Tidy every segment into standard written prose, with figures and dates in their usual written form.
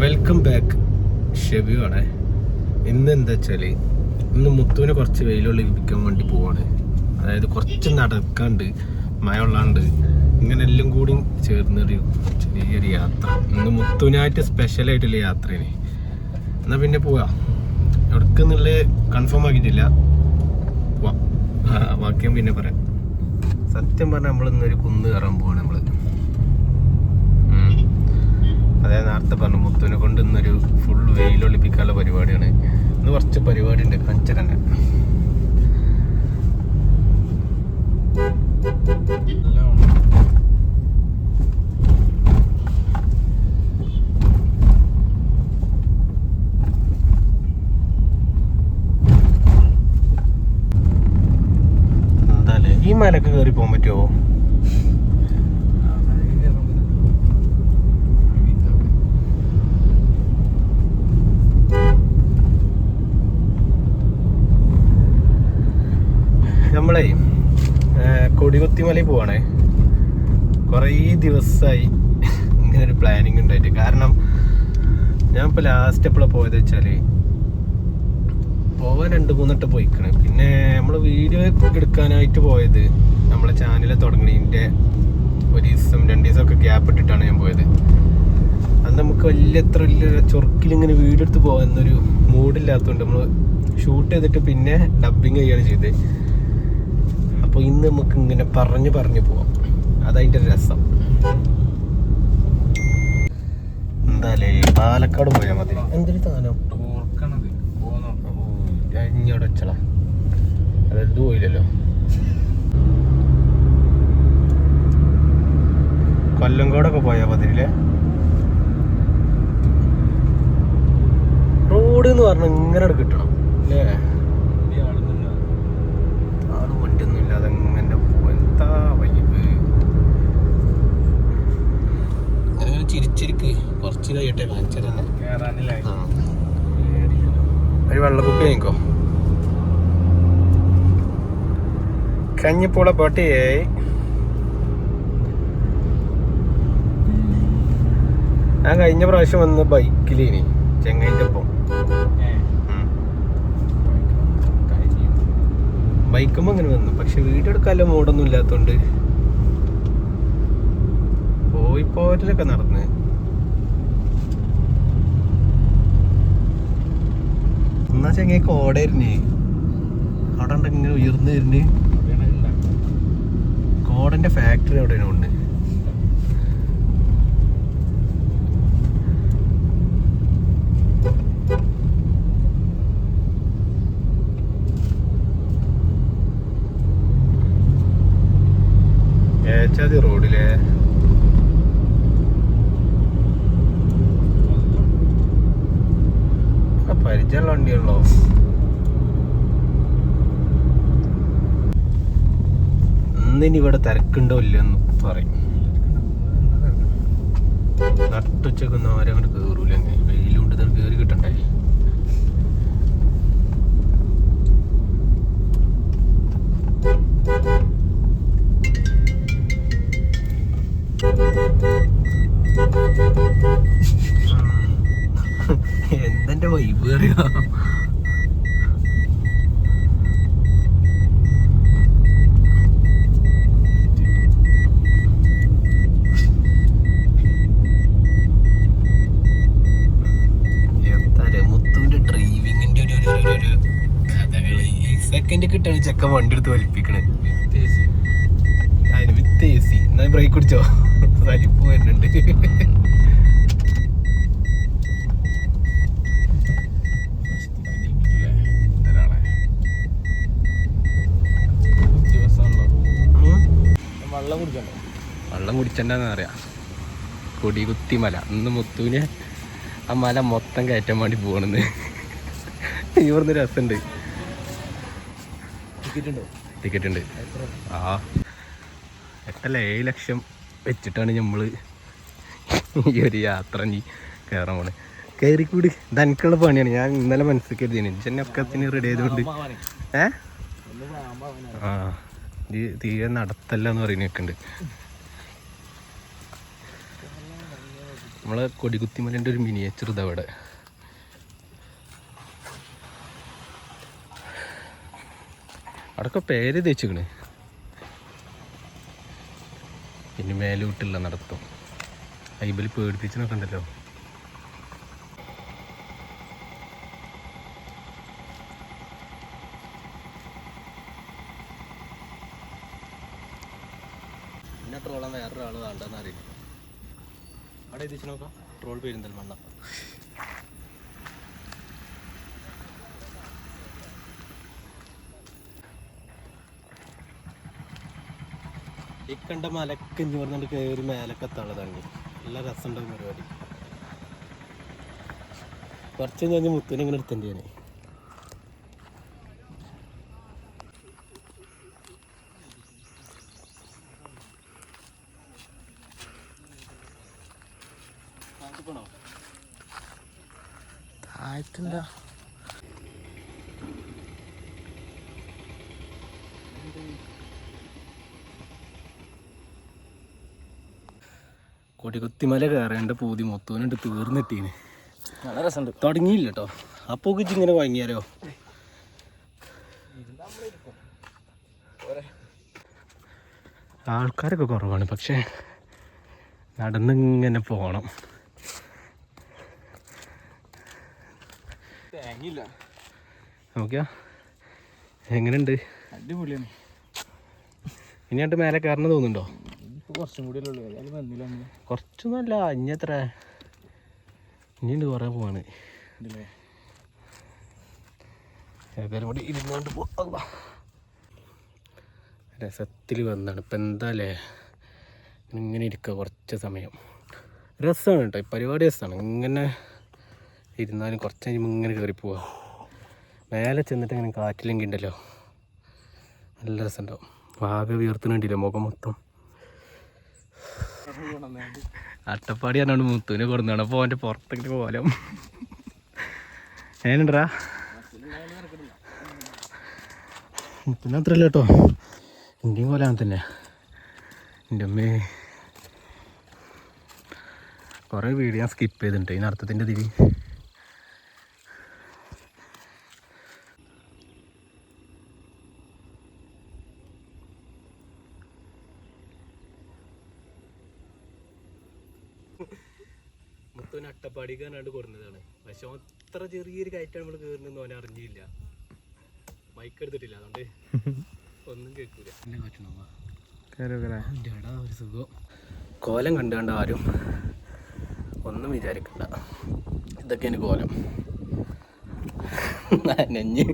Welcome back. Shebi ആണേ. ഇന്ന് എന്താ വെച്ചാൽ ഇന്ന് മുത്തുവിനെ കുറച്ച് വെയിലൊളിപ്പിക്കാൻ വേണ്ടി പോവാണ്. അതായത് കുറച്ച് നടക്കാണ്ട്, മഴ ഉള്ളാണ്ട്, ഇങ്ങനെ എല്ലാം കൂടി ചേർന്നൊരു ചെറിയൊരു യാത്ര. ഇന്ന് മുത്തുവിനായിട്ട് സ്പെഷ്യലായിട്ടുള്ള യാത്രയാണ്. എന്നാൽ പിന്നെ പോവാ. എവിടേക്കെന്നുള്ള കൺഫേം ആക്കിയിട്ടില്ല. പോവാം. ബാക്കിയും പിന്നെ പറയാം. സത്യം പറഞ്ഞാൽ നമ്മളിന്നൊരു കുന്ന് കയറാൻ പോവാണ്. അതായത് നേരത്തെ പറഞ്ഞു മുത്തുവിനെ കൊണ്ട് ഇന്നൊരു ഫുൾ വെയിലൊളിപ്പിക്കാനുള്ള പരിപാടിയാണ്. ഇന്ന് കുറച്ച് പരിപാടി ഉണ്ട്, കാണിച്ചു തന്നെ. എന്താല്ലേ ഈ മലക്ക് കയറി പോകാൻ പറ്റുമോ? നമ്മളെ കൊടികുത്തിമലയിൽ പോവാണേ. കുറേ ദിവസമായി ഇങ്ങനെ ഒരു പ്ലാനിങ് ഉണ്ടായിട്ട്. കാരണം ഞാൻ ഇപ്പോൾ ലാസ്റ്റ് എപ്പോഴാണ് പോയത് വെച്ചാൽ പോവാൻ 2-3 വട്ടം പോയിക്കണ്. പിന്നെ നമ്മൾ വീഡിയോ എടുക്കാനായിട്ട് പോയത് നമ്മളെ ചാനൽ തുടങ്ങണതിൻ്റെ ഒരു ദിവസം 2 ദിവസമൊക്കെ ഗ്യാപ്പ് ഇട്ടിട്ടാണ് ഞാൻ പോയത്. അത് നമുക്ക് വലിയ ചൊറുക്കിലിങ്ങനെ വീഡിയോ എടുത്ത് പോകാനൊരു മൂഡില്ലാത്തതുകൊണ്ട് നമ്മൾ ഷൂട്ട് ചെയ്തിട്ട് പിന്നെ ഡബിങ് ചെയ്യുകയാണ് ചെയ്തത്. അപ്പോൾ ഇന്ന് നമുക്ക് ഇങ്ങനെ പറഞ്ഞു പോവാം. അതതിൻ്റെ ഒരു രസം. എന്തായാലേ പാലക്കാട് പോയാൽ മതി. എന്തൊരു സാധനം ഇഞ്ഞോടെ വെച്ചളാ. അതായത് പോയില്ലല്ലോ. കൊല്ലങ്കോടൊക്കെ പോയാൽ മതില്ലേ. റോഡ് എന്ന് പറഞ്ഞാൽ ഇങ്ങനെ കിട്ടണം അല്ലേ? ആള് വണ്ടിയൊന്നും ഇല്ലാതെ എങ്ങനെ എന്താ വൈബ്. അങ്ങനെ ചിരിച്ചിരിക്ക്. കുറച്ച് കഴിയട്ടെ കാണിച്ചാൽ തന്നെ. ഒരു വെള്ളക്കുപ്പി വാങ്ങിക്കോ. കഞ്ഞിപ്പൂള പോട്ടിയേ. ഞാൻ കഴിഞ്ഞ പ്രാവശ്യം വന്ന ബൈക്കിലേനി ചെങ്ങൈൻ്റെ ഒപ്പം. ബൈക്കുമ്പോൾ അങ്ങനെ വന്നു. പക്ഷെ വീഡിയോ എടുക്കാനുള്ള മൂടൊന്നും ഇല്ലാത്തതുകൊണ്ട് പോരലൊക്കെ നടന്ന്. എന്നാ ചെങ്ങ കോടായിരുന്നേ. അവിടെ ഉണ്ട് ഇങ്ങനെ ഉയർന്നു വരുന്നേ. കോടന്റെ ഫാക്ടറി എവിടെയാണ് ഉണ്ട്. ഏച്ചാതി റോഡിലെ പരിചയമുള്ള വണ്ടിയാണല്ലോ. ഇന്നിനി ഇവിടെ തിരക്കുണ്ടോ ഇല്ലെന്ന് പറയും. നട്ടുച്ചക്കൊന്നും ആരും അങ്ങോട്ട് കയറൂല. വെയിലുണ്ട്, തന്നെ കയറി കിട്ടണ്ടേ. എന്തെന്റെ വൈബ് അറിയാ. മുത്തുവിന്റെ ഡ്രൈവിങ്ങിന്റെ ഒരു കഥകള്. സെക്കൻഡ് കിട്ടാണ് ചെക്കൻ വണ്ടി എടുത്ത് വലിപ്പിക്കണേ. അതിന് വിത്ത് AC. എന്നാ ബ്രേക്ക് പിടിച്ചോ, വലിപ്പ് വരുന്നുണ്ട്. വെള്ളം കുടിച്ചണ്ടെന്ന് പറയാ. കൊടികുത്തിമല. ഇന്ന് മുത്തുവിന് ആ മല മൊത്തം കയറ്റാൻ വേണ്ടി പോകണെന്ന്. ഇവിടുന്ന് രസമുണ്ട്. ടിക്കറ്റ് ഉണ്ട്. 7 ലക്ഷം വെച്ചിട്ടാണ് നമ്മൾ ഈ ഒരു യാത്ര കയറാൻ പോണേ. കയറിക്കൂടി. ഇതെനിക്കുള്ള പണിയാണ്. ഞാൻ ഇന്നലെ മനസ്സിലാക്കിയതിന് ചെന്നെ ഒക്കത്തിന് റെഡി ആയതുകൊണ്ട് തീരെ നടത്തല്ല എന്ന് പറയുന്നൊക്കെ ഉണ്ട്. നമ്മളെ കൊടികുത്തിമലൻ്റെ ഒരു മിനിയേച്ചർ ഇതാ അവിടെ. അവിടെയൊക്കെ പേര് തേച്ചിക്കണ്. പിന്നെ മേലോട്ടുള്ള നടത്തും ഐബിൽ പേടിപ്പിച്ചെന്നൊക്കെ ഉണ്ടല്ലോ. പിന്നെ ട്രോളാൻ വേറൊരാൾ വേണ്ടെന്ന് അറിയില്ല. അവിടെ എത്തിച്ച് നോക്കാം. ട്രോൾ പെരിന്തൽമണ്ണ. ഈ കണ്ട മലക്ക് ഇഞ്ഞ് പറഞ്ഞിട്ട് കയറി മേലക്കെത്താനുള്ളതാണ്. നല്ല രസമുണ്ടാകും പരിപാടി. കുറച്ച് കഴിഞ്ഞ് മുത്തുവിനെ ഇങ്ങനെ എടുത്തേണ്ടി ഞാൻ. താഴത്തെന്താ കൊടികുത്തിമല കയറേണ്ട പൂതി മൊത്തവനുണ്ട് തീർന്നിട്ടീന്. നല്ല രസമുണ്ട്. തുടങ്ങിയില്ല കേട്ടോ. അപ്പോൾ ഇങ്ങനെ വാങ്ങിയാലോ. ആൾക്കാരൊക്കെ കുറവാണ്, പക്ഷെ നടന്നിങ്ങനെ പോകണം. നോക്കിയാ എങ്ങനെയുണ്ട്? അടിപൊളിയാണ്. ഇനിയായിട്ട് മേലെ കയറണം തോന്നുന്നുണ്ടോ? കുറച്ചും കൂടി കുറച്ചൊന്നുമല്ല. ഇനി എത്ര ഇനിയുണ്ട് കുറേ പോവാണ്. ഏതായാലും കൂടി ഇരുന്നോണ്ട് പോവാ. രസത്തിൽ വന്നാണ് ഇപ്പം. എന്താല്ലേ ഇങ്ങനെ ഇരിക്കുക കുറച്ച് സമയം. രസമാണ് കേട്ടോ ഈ പരിപാടി. രസമാണ് ഇങ്ങനെ ഇരുന്നാലും കുറച്ച് കഴിയുമ്പോൾ ഇങ്ങനെ കയറി പോവാ. മേലെ ചെന്നിട്ട് ഇങ്ങനെ കാറ്റിലെങ്കിൽ ഉണ്ടല്ലോ നല്ല രസമുണ്ടാവും. ആകെ വീർത്തുന്നുണ്ടല്ലോ മുഖം മൊത്തം. അട്ടപ്പാടി പറഞ്ഞോണ്ട് മുത്തുവിനെ കൊടുന്നാണ്. അപ്പോൾ അവൻ്റെ പുറത്തേക്ക് പോകാലോ. ഏനുണ്ടാ മുത്തുവിന് അത്രയല്ല കേട്ടോ. ഇന്ത്യയും പോലാൻ തന്നെ. എൻ്റെ അമ്മേ കുറേ വീഡിയോ ഞാൻ സ്കിപ്പ് ചെയ്തിട്ടുണ്ട് ഈ നടത്തത്തിൻ്റെ ഇതിൽ. മുത്തുവിന് അട്ടപ്പാടിക്ക് കണ്ടാണ്ട് കൊടുന്നതാണ്. പക്ഷെ അത്ര ചെറിയൊരു കയറ്റാണ് നമ്മൾ കയറുന്നതെന്ന് അവനെ അറിഞ്ഞില്ല. മൈക്ക് എടുത്തിട്ടില്ല, അതുകൊണ്ട് ഒന്നും കേൾക്കൂല. ഒരു സുഖം. കോലം കണ്ടുകൊണ്ട് ആരും ഒന്നും വിചാരിക്കണ്ട. ഇതൊക്കെയാണ് കോലം. നനഞ്ഞ്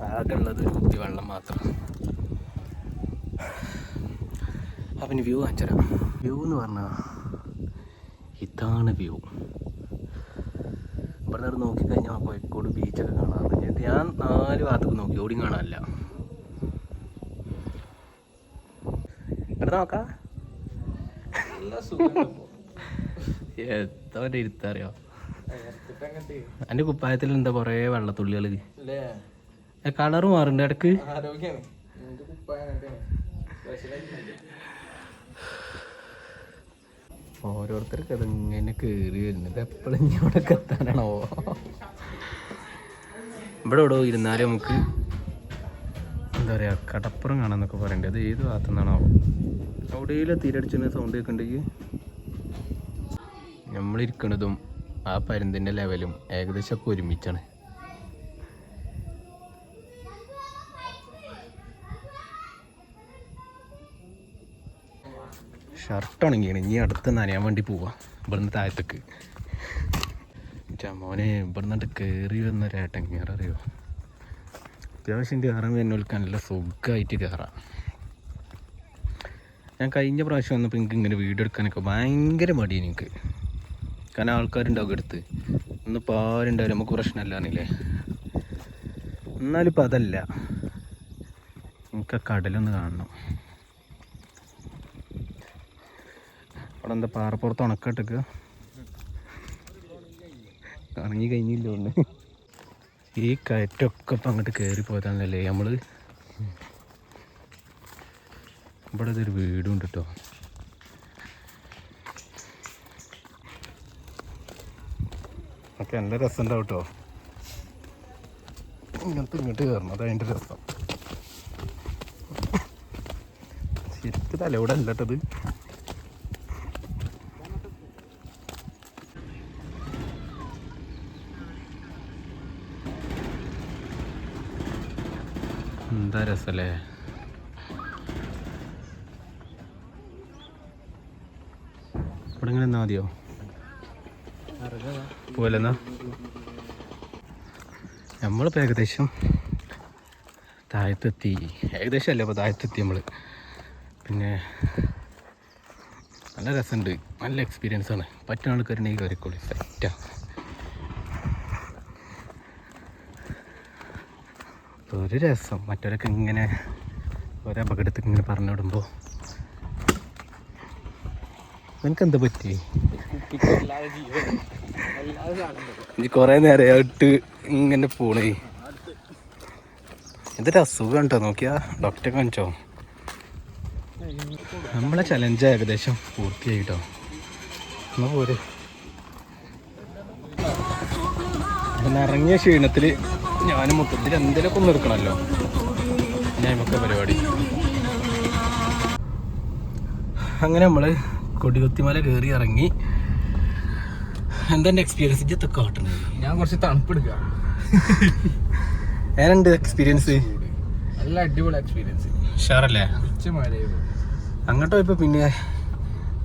ആകെ ഉള്ളത് ഒരു കുത്തി വെള്ളം മാത്രം. അപ്പം വ്യൂ കാണിച്ചുതരാം. വ്യൂ എന്ന് പറഞ്ഞാൽ ഇതാണ് വ്യൂ. ഇവിടെ നിന്ന് നോക്കിക്കഴിഞ്ഞാൽ കോഴിക്കോട് ബീച്ചൊക്കെ കാണാറുണ്ട്. ഞാൻ 4 ഭാഗത്തേക്ക് നോക്കി, ഓടിയും കാണാനില്ല. ഇവിടെ നോക്കാം. എത്ര ഇരുത്തറിയോ? എൻ്റെ കുപ്പായത്തിൽ എന്താ കുറേ വെള്ളത്തുള്ളികൾ. കളറ് മാറുണ്ട് ഇടക്ക്. ഓരോരുത്തർക്ക് അതിങ്ങനെ കയറി വരുന്നത്. എപ്പോഴും ഇങ്ങോട്ടൊക്കെ എത്താനാണോ? ഇവിടെ എവിടെ ഇരുന്നാലും നമുക്ക് എന്താ പറയുക കടപ്പുറം കാണാന്നൊക്കെ പറയണ്ടേ. അത് ഏത് ഭാഗത്തുനിന്നാണോ? അവിടെയും തീരടിച്ചിരുന്ന സൗണ്ട് കേൾക്കണ്ടെങ്കിൽ നമ്മളിരിക്കണതും ആ പരുന്തിൻ്റെ ലെവലും ഏകദേശമൊക്കെ ഒരുമിച്ചാണ്. ഷർട്ട് ഉണങ്ങിയാണ്. ഇനി അടുത്ത് നനയാൻ വേണ്ടി പോവാം. ഇവിടുന്ന് താഴത്തേക്ക് മോനെ ഇവിടുന്നിട്ട് കയറി വന്നൊരേട്ടങ്ങേറ അറിയോ. അത്യാവശ്യം കയറാൻ വരുന്നവർക്ക് നല്ല സുഖമായിട്ട് കയറാം. ഞാൻ കഴിഞ്ഞ പ്രാവശ്യം വന്നപ്പോൾ എനിക്ക് ഇങ്ങനെ വീഡിയോ എടുക്കാനൊക്കെ ഭയങ്കര മടി എനിക്ക്. കാരണം ആൾക്കാരുണ്ടാവും എടുത്ത്. ഇന്നിപ്പോൾ ആരുണ്ടാവില്ല, നമുക്ക് പ്രശ്നമല്ലാന്നില്ലേ. എന്നാലിപ്പോൾ അതല്ല, എനിക്ക് ആ കടലൊന്ന് കാണണം. അവിടെ എന്താ പാറപ്പുറത്ത് ഉണക്കട്ടൊക്കെ ഇറങ്ങി കഴിഞ്ഞില്ല ഒന്ന്. ഈ കയറ്റൊക്കെ ഇപ്പം അങ്ങോട്ട് കയറി പോയതാണല്ലേ നമ്മൾ. ഇവിടെ ഇതൊരു വീടുണ്ട് കേട്ടോ. ഒക്കെ നല്ല രസം ഉണ്ടാവും കേട്ടോ. ഇങ്ങനത്തെ ഇങ്ങോട്ട് കയറണം, അതതിൻ്റെ രസം. ശരിക്കും തലയോടെ അല്ലട്ടത്. എന്താ രസല്ലേ. ഇവിടെ ഇങ്ങനെ എന്നാ മതിയോ പോലെന്നാ. നമ്മളിപ്പോൾ ഏകദേശം താഴത്തെത്തി. ഏകദേശം അല്ല, ഇപ്പോൾ താഴത്തെത്തി നമ്മൾ. പിന്നെ നല്ല രസമുണ്ട്, നല്ല എക്സ്പീരിയൻസ് ആണ്. പറ്റുന്ന ആൾക്കാരുണ്ടെങ്കിൽ കയറിക്കോളി, സെറ്റാ. ഒരു രസം. മറ്റവരൊക്കെ ഇങ്ങനെ ഓരോ അപകടത്തിൽ ഇങ്ങനെ പറഞ്ഞു വിടുമ്പോൾ എനിക്കെന്താ പറ്റി? ഇനി കുറേ നേരമായിട്ട് ഇങ്ങനെ പോണേ. എന്തൊരു അസുഖം ഉണ്ടോ നോക്കിയാ, ഡോക്ടറെ കാണിച്ചോ? നമ്മളെ ചലഞ്ച് ഏകദേശം പൂർത്തിയായിട്ടോ. എന്നാ പോരെ. ഇറങ്ങിയ ക്ഷീണത്തിൽ ഞാനും മൊത്തത്തിൽ എന്തെങ്കിലുമൊക്കെ ഒന്ന് എടുക്കണമല്ലോ. ഞാൻ നമുക്ക് പരിപാടി. അങ്ങനെ നമ്മൾ കൊടികുത്തിമല കയറി ഇറങ്ങി. എന്താ എൻ്റെ എക്സ്പീരിയൻസ്? ഇതൊക്കെ കാട്ടുന്നത് ഞാൻ കുറച്ച് തണുപ്പെടുക്കുക. ഏനുണ്ട് എക്സ്പീരിയൻസ്? നല്ല അടിപൊളി എക്സ്പീരിയൻസ്. ഷാറല്ലേ? ഉച്ചമാരായിരുന്നു. അങ്ങോട്ട് പോയപ്പോൾ പിന്നെ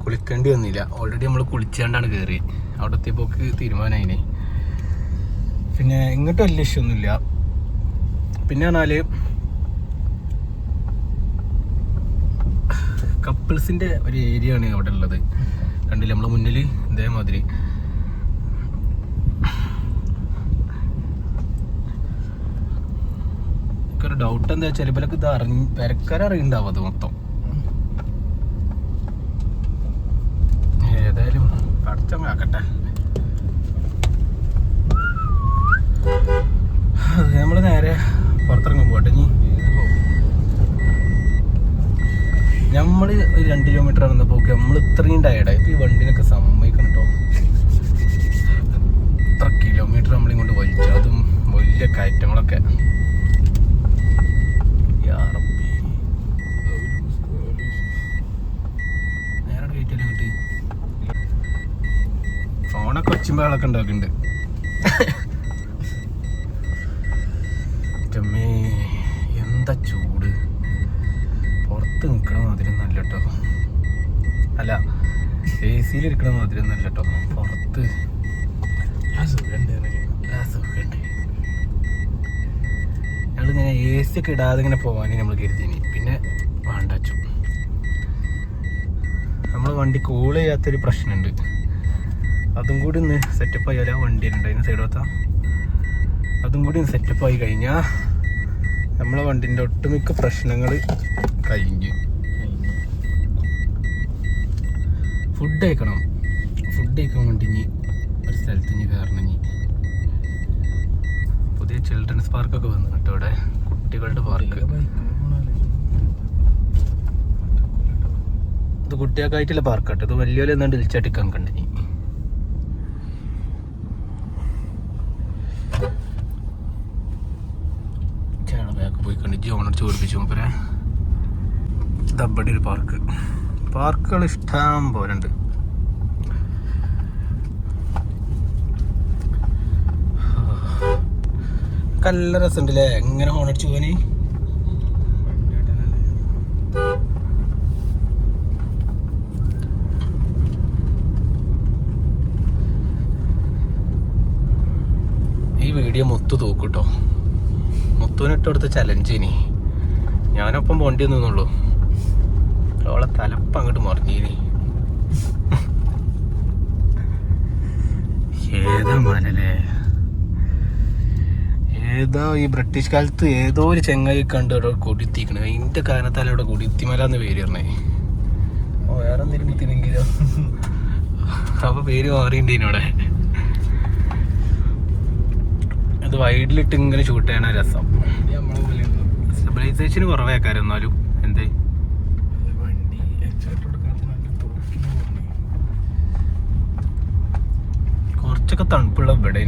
കുളിക്കേണ്ടി വന്നില്ല. ഓൾറെഡി നമ്മൾ കുളിച്ചാണ്ടാണ് കയറി. അവിടെ എത്തിയപ്പോക്ക് തീരുമാനമായിനെ. പിന്നെ ഇങ്ങോട്ട് വലിയ ഇഷ്യൂ ഒന്നുമില്ല. പിന്നെ പറഞ്ഞാൽ കപ്പിൾസിൻ്റെ ഒരു ഏരിയ ആണ് അവിടെ ഉള്ളത്. കണ്ടില്ല നമ്മളെ മുന്നിൽ ഇതേമാതിരി. എനിക്കൊരു ഡൗട്ട് എന്താ വെച്ചാൽ ഇവരൊക്കെ ഇത് പെരക്കാരറിയുണ്ടാവും അത് മൊത്തം. ഏതായാലും കടച്ചങ്ങാക്കട്ടെ. നമ്മൾ നേരെ പുറത്തിറങ്ങാൻ പോട്ടെ. ഇനി നമ്മൾ ഒരു 2 കിലോമീറ്റർ നടന്നപ്പോൾ നമ്മൾ ഇത്രയും ടയർഡായി. ഇപ്പോൾ ഈ വണ്ടിനൊക്കെ സമ്മതിക്കണം കേട്ടോ. ഇത്ര കിലോമീറ്റർ നമ്മളിങ്ങോട്ട് വലിച്ചു, അതും വലിയ കയറ്റങ്ങളൊക്കെ. നേരെ കയറ്റല്ലേ ഇങ്ങോട്ട്. ഫോണൊക്കെ ഒച്ചുമ്പോഴൊക്കെ ഉണ്ടാക്കുന്നുണ്ട്. എന്താ ചൂട്. പുറത്ത് നിൽക്കണ മാതിരി നല്ല കേട്ടോ. അല്ല, AC ഇരിക്കണ മാതിരി നല്ല കേട്ടോ. പുറത്ത് സുഖമുണ്ട്. ഞങ്ങളിങ്ങനെ AC ഒക്കെ ഇടാതെ ഇങ്ങനെ പോകാനേ നമ്മൾ കരുതിനി. പിന്നെ വേണ്ടച്ചു. നമ്മൾ വണ്ടി കൂൾ ചെയ്യാത്തൊരു പ്രശ്നമുണ്ട്. അതും കൂടി ഒന്ന് സെറ്റപ്പ് ആയാലും ആ വണ്ടി ഉണ്ട് അതിന് സൈഡ് വെത്താം. അതും കൂടി ഒന്ന് സെറ്റപ്പ് ആയി കഴിഞ്ഞാൽ നമ്മളെ വണ്ടിൻ്റെ ഒട്ടുമിക്ക പ്രശ്നങ്ങൾ കഴിഞ്ഞ്. ഫുഡ് കഴിക്കണം. ഫുഡ് കഴിക്കാൻ വേണ്ടി ഇനി ഒരു സ്ഥലത്ത് ഇനി കയറണം. ഇനി പുതിയ ചിൽഡ്രൻസ് പാർക്കൊക്കെ വന്നു കേട്ടോ. ഇവിടെ കുട്ടികളുടെ പാർക്ക്. ഇത് കുട്ടികൾക്കായിട്ടുള്ള പാർക്ക് കേട്ടോ. ഇത് വലിയ വലിയ എന്താണ്ട് ഇൽച്ചാട്ടിക്കാൻ കണ്ടിനി. പോയി കണ്ട് ജോണടിച്ച് ഓടിപ്പിച്ചു മുമ്പേ. ദബ്ബടി ഒരു പാർക്കുകൾ ഇഷ്ടം പോലെ ഉണ്ട്. നല്ല രസമുണ്ടല്ലേ എങ്ങനെ ഹോണടിച്ചു പോവാന്. ഈ വീഡിയോ മൊത്തം തൂക്കൂട്ടോ. മുത്തുവിനിട്ട് കൊടുത്ത ചലഞ്ച്. ഇനി ഞാനൊപ്പം പോണ്ടി നിന്നുള്ളൂ. അവളെ തലപ്പം അങ്ങോട്ട് മറിഞ്ഞീനി. ഏതാ മനല്ലേ, ഏതോ ഈ ബ്രിട്ടീഷ് കാലത്ത് ഏതോ ഒരു ചെങ്ങായി കണ്ട് അവിടെ കൊടിത്തിക്കണേ. അതിൻ്റെ കാരണത്താൽ അവിടെ കൊടിത്തിമല എന്ന് പേര് പറഞ്ഞേ. ഓ വേറെ എന്തെങ്കിലും കുത്തിനെങ്കിലോ. അപ്പൊ പേര് മാറിയിട്ടുണ്ട് ഇതിനോടെ. അത് വൈഡിലിട്ട് ഇങ്ങനെ ഷൂട്ട് ചെയ്യണ രസം. സ്റ്റെബിലൈസേഷൻ കുറവേക്കാരം എന്നാലും എന്തേ കുറച്ച് കുറച്ചൊക്കെ തണുപ്പുള്ള ഇവിടെ